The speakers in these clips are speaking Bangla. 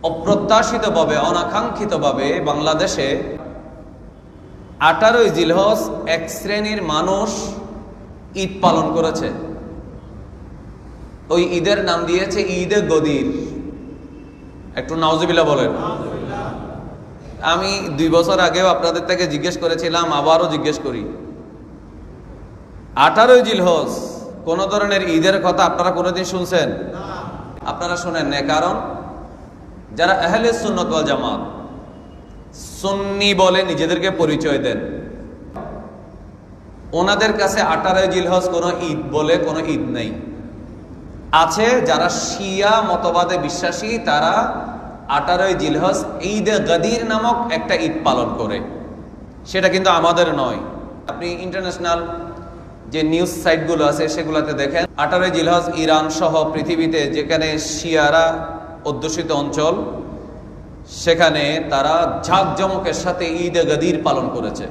অপ্রত্যাশিতভাবে অনাকাঙ্ক্ষিতভাবে বাংলাদেশে 18ই জিলহজ এক শ্রেণীর মানুষ ঈদ পালন করেছে। ওই ঈদের নাম দিয়েছে ঈদে গদির। একটু নাউজুবিল্লাহ বলেন। আমি 2 বছর আগেও আপনাদের থেকে জিজ্ঞেস করেছিলাম, আবারও জিজ্ঞেস করি, 18ই জিলহজ কোন ধরনের ঈদের কথা আপনারা কোনোদিন শুনছেন? আপনারা শুনেন না, কারণ যারা আহলে সুন্নাত ওয়াল জামাত, সুন্নি বলে নিজেদেরকে পরিচয় দেন, ওনাদের কাছে 18ই জিলহজ কোনো ঈদ বলে কোনো ঈদ নেই। আছে যারা শিয়া মতবাদে বিশ্বাসী, তারা 18ই জিলহজ ঈদে গদির নামক একটা ঈদ পালন করে, সেটা কিন্তু আমাদের নয়। আপনি ইন্টারন্যাশনাল যে নিউজ সাইটগুলো আছে সেগুলোতে দেখেন, 18ই জিলহজ ইরান সহ পৃথিবীতে যেখানে শিয়ারা অধ্যুষিত অঞ্চল, সেখানে তারা ঝাঁকজমকের সাথে ঈদে গদির পালন করেছে।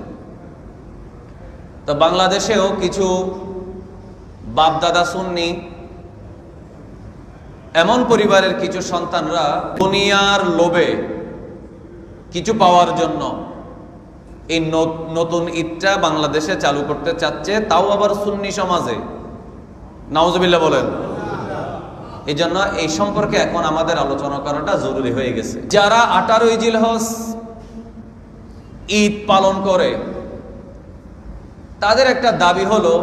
তো বাংলাদেশেও কিছু বাপদাদা সুন্নি এমন পরিবারের কিছু সন্তানরা দুনিয়ার লোভে কিছু পাওয়ার জন্য এই নতুন ঈদটা বাংলাদেশে চালু করতে চাচ্ছে, তাও আবার সুন্নি সমাজে। নাউজুবিল্লাহ বলেন। এই জন্য এই সম্পর্কে এখন আমাদের আলোচনা করাটা জরুরি হয়ে গেছে। যারা 18ই জিলহজ ঈদ পালন করে, তাদের একটা দাবি হলো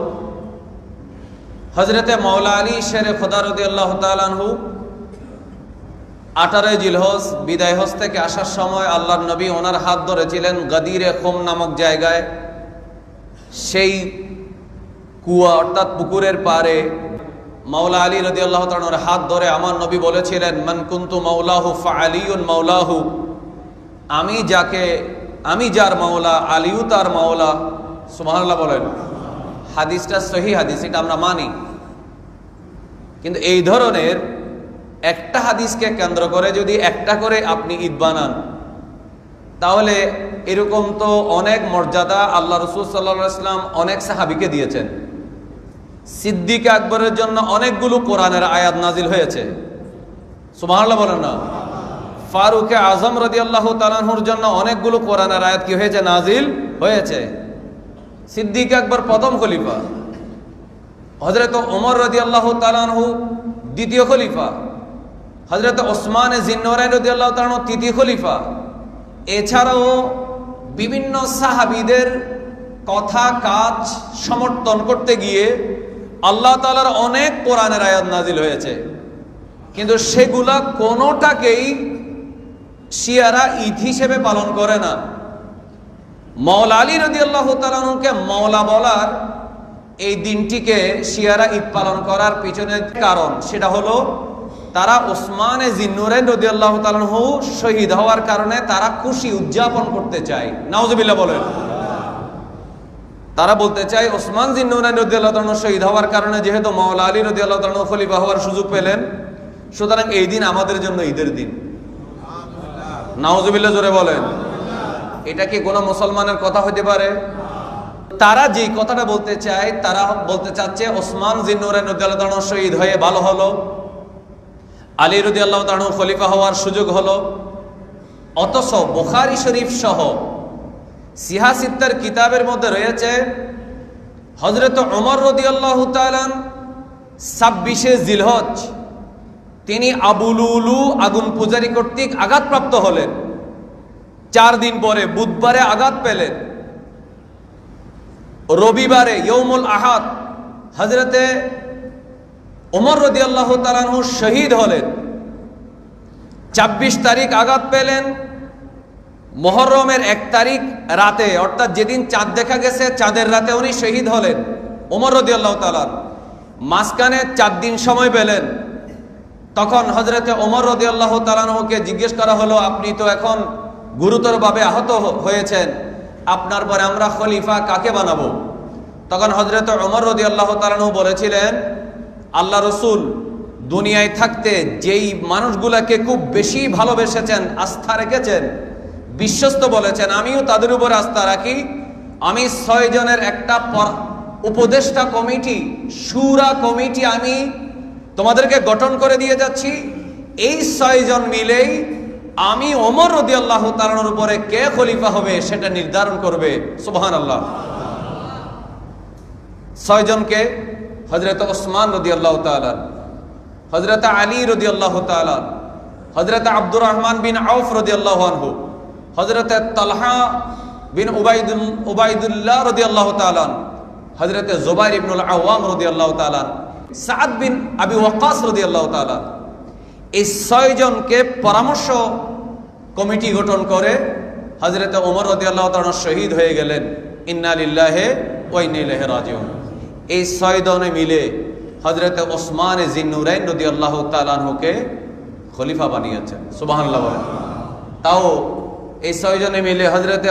হযরতে মাওলা আলী শেরে খোদা রাদিয়াল্লাহু তাআলা আনহু 18ই জিলহজ বিদায় হজ থেকে আসার সময় আল্লাহর নবী ওনার হাত ধরেছিলেন গদিরে খুম নামক জায়গায়। সেই কুয়া অর্থাৎ পুকুরের পাড়ে মাওলা আলী রাদিয়াল্লাহু তাআলা ওনার হাত ধরে আমার নবী বলেছিলেন, মান কুনতু মাওলাহু ফাআলিয়ুন মাওলাহু, আমি যার মাওলা, আলীও তার মাওলা। সুবহানাল্লাহ বলেন। হাদিসটা সহিহ হাদিস, এটা আমরা মানি। কিন্তু এই ধরনের একটা হাদিসকে কেন্দ্র করে যদি একটা করে আপনি ঈদ বানান, তাহলে এরকম তো অনেক মর্যাদা আল্লাহ রাসূল সাল্লাল্লাহু আলাইহি ওয়াসাল্লাম অনেক সাহাবীকে দিয়েছেন। সিদ্দিক আকবরের জন্য অনেকগুলো কোরআনের আয়াত নাজিল হয়েছে। সুবহানাল্লাহ বলেন না। ফারুক আজম রাদিয়াল্লাহু তাআলা আনহুর জন্য অনেকগুলো কোরআনের আয়াত কি হয়েছে? নাজিল হয়েছে। সিদ্দিক আকবর প্রথম খলিফা, হযরত ওমর রাদিয়াল্লাহু তাআলা আনহু দ্বিতীয় খলিফা, হযরত ওসমান জিন্নুরাইন রাদিয়াল্লাহু তাআলা আনহু তৃতীয় খলিফা। এছাড়াও বিভিন্ন সাহাবীদের কথা কাজ সমর্থন করতে গিয়ে আল্লাহ তাআলার অনেক কোরআনের আয়াত নাজিল হয়েছে, কিন্তু সেগুলা কোনোটাকেই শিয়ারা ঈদ হিসেবে পালন করে না। মাওলা আলী রাদিয়াল্লাহু তাআলা আনহুকে মাওলা বলার এই দিনটিকে শিয়ারা ঈদ পালন করার পিছনে কারণ, সেটা হলো তারা ওসমান জিন্নুরাইন রাদিয়াল্লাহু তাআলা আনহু শহীদ হওয়ার কারণে তারা খুশি উদযাপন করতে চায়। নাউজুবিল্লাহ বলেন। তারা বলতে চায় ওসমান জিন্নুরাইন রাদিয়াল্লাহু তাআলা আনহু শহীদ হওয়ার কারণে যেহেতু মাওলা আলী রাদিয়াল্লাহু তাআলা আনহু খলিফা হওয়ার সুযোগ পেলেন, সুতরাং এই দিন আমাদের জন্য ঈদের দিন। নাউজুবিল্লাহ জোরে বলেন। এটা কি কোনো মুসলমানের কথা হতে পারে? তারা যেই কথাটা বলতে চায়, তারা বলতে চাচ্ছে ওসমান জিন্নুরাইন রাদিয়াল্লাহু তাআলা আনহু শহীদ হয়ে ভালো হলো, আলী রাদিয়াল্লাহু তাআলা আনহু খলিফা হওয়ার সুযোগ হলো। অথচ বুখারী শরীফ সহ সিহাসিত্তার কিতাবের মধ্যে রয়েছে হযরত ওমর রাদিয়াল্লাহু তাআলা 26শে জিলহজ তিনি আবু লুলু আগুন পূজারী কর্তৃক আঘাতপ্রাপ্ত হলেন। 4 দিন পরে বুধবারে আঘাত পেলেন। রবিবারে ইয়ৌমুল আহাদ হযরতে ওমর রাদিয়াল্লাহু তাআলা আনহু শহীদ হলেন। 26 তারিখ আঘাত পেলেন। মুহররমের 1 তারিখ রাতে, অর্থাৎ যেদিন চাঁদ দেখা গেছে চাঁদের রাতে উনি শহীদ হলেন ওমর রাদিয়াল্লাহু তাআলা। মাঝখানে 4 দিন সময় পেলেন। তখন হযরতে ওমর রাদিয়াল্লাহু তাআলা আনহুকে জিজ্ঞেস করা হলো, আপনি তো এখন গুরুতরভাবে আহত হয়েছেন, আপনার পরে আমরা খলিফা কাকে বানাবো? তখন হযরত ওমর রাদিয়াল্লাহু তাআলা আনহু বলেছিলেন, আল্লাহ রাসূল দুনিয়ায় থাকতে যেই মানুষগুলাকে খুব বেশি ভালোবেসেছেন, আস্থা রেখেছেন, বিশ্বস্ত বলেছেন, আমিও তাদের উপর আস্থা রাখি। আমি 6 জনের একটা উপদেষ্টা কমিটি, শুরা কমিটি আমি তোমাদেরকে গঠন করে দিয়ে যাচ্ছি। এই 6 জন মিলেই আমি ওমর রাদিয়াল্লাহু তাআলার উপরে কে খলিফা হবে সেটা নির্ধারণ করবে। সুবহানাল্লাহ। 6 জনকে হযরত ওসমান রাদিয়াল্লাহু তাআলা, হযরত আলী রাদিয়াল্লাহু তাআলা, হযরত আব্দুর রহমান বিন আউফ রাদিয়াল্লাহু আনহু, হযরত তালহা বিন উবাইদুল্লাহ রাদিয়াল্লাহু তাআলা, হযরত জুবাইর ইবনুল আওয়াম রাদিয়াল্লাহু তাআলা, সাদ বিন আবি ওয়াক্কাস রাদিয়াল্লাহু তাআলা, এই 6 জনকে পরামর্শ কমিটি গঠন করে হযরত ওমর রাদিয়াল্লাহু তাআলা শহীদ হয়ে গেলেন। ইন্না লিল্লাহি ওয়া ইন্না ইলাইহি রাজিউন। এই 6 জনে মিলে হযরত ওসমান জিন্নুরাইন রাদিয়াল্লাহু তাআলা আনহুকে খলিফা বানিয়েছেন। সুবহানাল্লাহ বলেন। তাও এই 6 জনে মিলে হযরত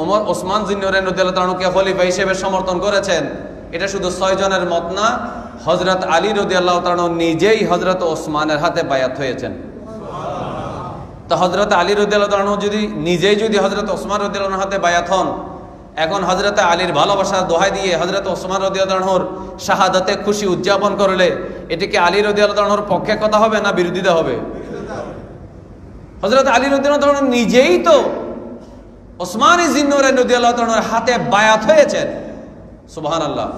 ওমর ওসমান জিন্নুরাইন রাদিয়াল্লাহু তাআলা আনহুকে খলিফা হিসেবে সমর্থন করেছেন। এটা শুধু 6 জনের মত না, হযরত আলী রাদিয়াল্লাহু তাআলা নিজেই হযরত ওসমানের হাতে বায়াত হয়েছেন। তো হযরত আলী রাদিয়াল্লাহু তাআলা যদি নিজেই হযরত ওসমান রাদিয়াল্লাহু তাআলার হাতে বায়াত হন, এখন হযরত আলীর ভালোবাসার দোহাই দিয়ে হযরত ওসমান রাদিয়াল্লাহু তাআলার শাহাদাতে খুশি উদযাপন করলে এটা কি আলী রাদিয়াল্লাহু তাআলার পক্ষে কথা হবে না বিরোধিতা হবে? হযরত আলী রাদিয়াল্লাহু তাআলা নিজেই তো ওসমান জিন্নুরাইন রাদিয়াল্লাহু তাআলার হাতে বায়াত হয়েছেন। সুবহানাল্লাহ।